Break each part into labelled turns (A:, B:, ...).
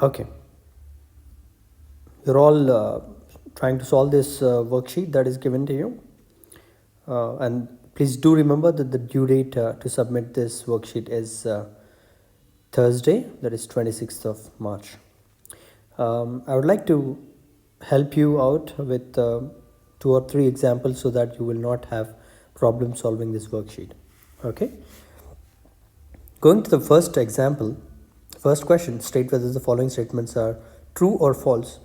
A: Okay, you're all trying to solve this worksheet that is given to you. And please do remember that the due date to submit this worksheet is Thursday, that is 26th of March. I would like to help you out with 2 or 3 examples so that you will not have problem solving this worksheet. Okay. Going to the first example, first question, state whether the following statements are true or false.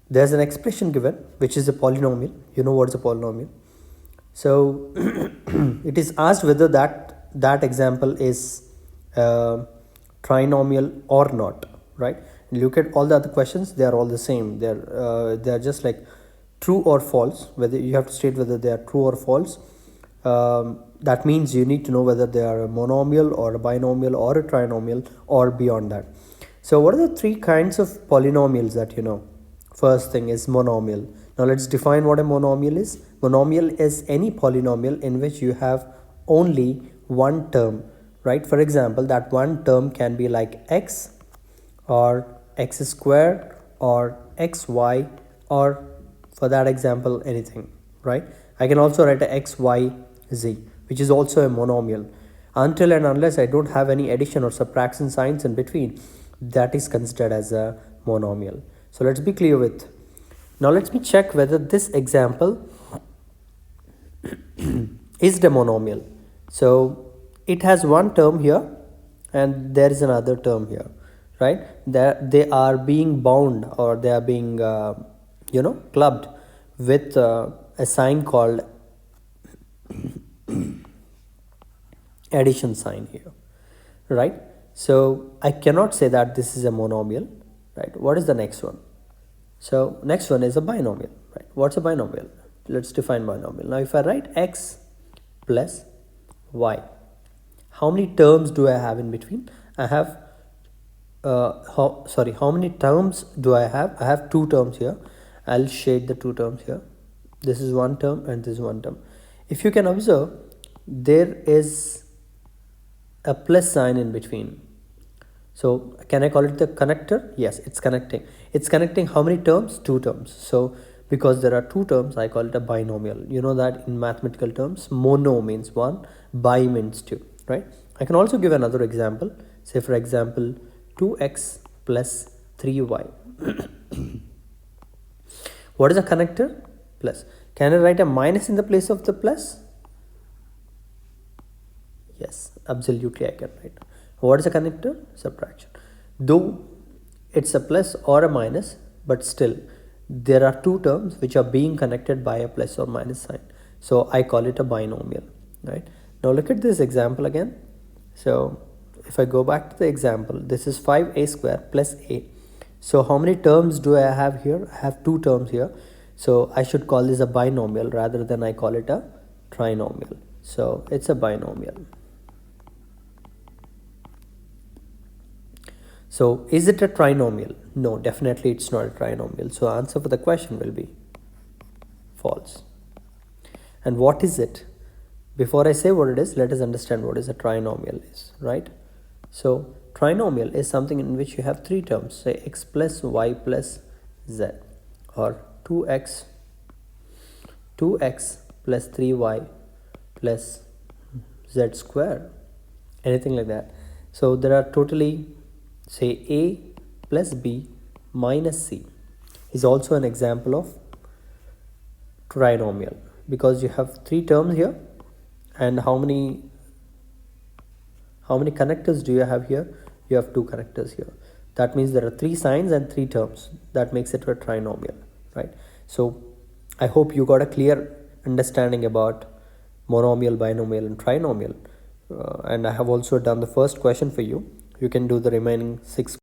A: There's an expression given which is a polynomial. You know what is a polynomial. So it is asked whether that example is trinomial or not, right? Look at all the other questions, they are all the same. They're just like true or false, whether you have to state whether they are true or false. That means you need to know whether they are a monomial or a binomial or a trinomial or beyond that. So what are the 3 kinds of polynomials that you know? First thing is monomial. Now let's define what a monomial is. Monomial is any polynomial in which you have only one term, right? For example, that one term can be like x or x squared or xy, or for that example anything, right? I can also write a xyz, which is also a monomial. Until and unless I don't have any addition or subtraction signs in between, that is considered as a monomial. So let's be clear with. Now let me check whether this example is the monomial. So it has one term here and there is another term here, right? They are being bound, or they are being clubbed with a sign called addition sign here, right? So I cannot say that this is a monomial, right? What is the next one? So next one is a binomial, right? What's a binomial? Let's define binomial. Now if I write x plus y, how many terms do I have in between? I have how many terms do I have? I have 2 terms here. I'll shade the 2 terms here. This is one term and this is one term. If you can observe, there is a plus sign in between. So can I call it the connector? Yes, it's connecting. It's connecting how many terms? 2 terms. So because there are 2 terms, I call it a binomial. You know that in mathematical terms, mono means 1, bi means 2, right? I can also give another example. Say for example, 2x plus 3y. What is a connector? Plus. Can I write a minus in the place of the plus? Yes, absolutely I can write. What is a connector? Subtraction. Though it's a plus or a minus, but still there are 2 terms which are being connected by a plus or minus sign. So I call it a binomial, right? Now look at this example again. So if I go back to the example, this is 5a square plus a. So how many terms do I have here? I have 2 terms here. So I should call this a binomial rather than I call it a trinomial. So it's a binomial. So is it a trinomial? No, definitely it's not a trinomial. So answer for the question will be false. And what is it? Before I say what it is, let us understand what is a trinomial is, right? So trinomial is something in which you have 3 terms, say x plus y plus z, or 2x plus 3y plus z square, anything like that. So there are totally, say a plus b minus c is also an example of trinomial, because you have 3 terms here. And how many connectors do you have here? You have 2 connectors here. That means there are 3 signs and 3 terms. That makes it a trinomial, right? So I hope you got a clear understanding about monomial, binomial and trinomial. And I have also done the first question for you. You can do the remaining 6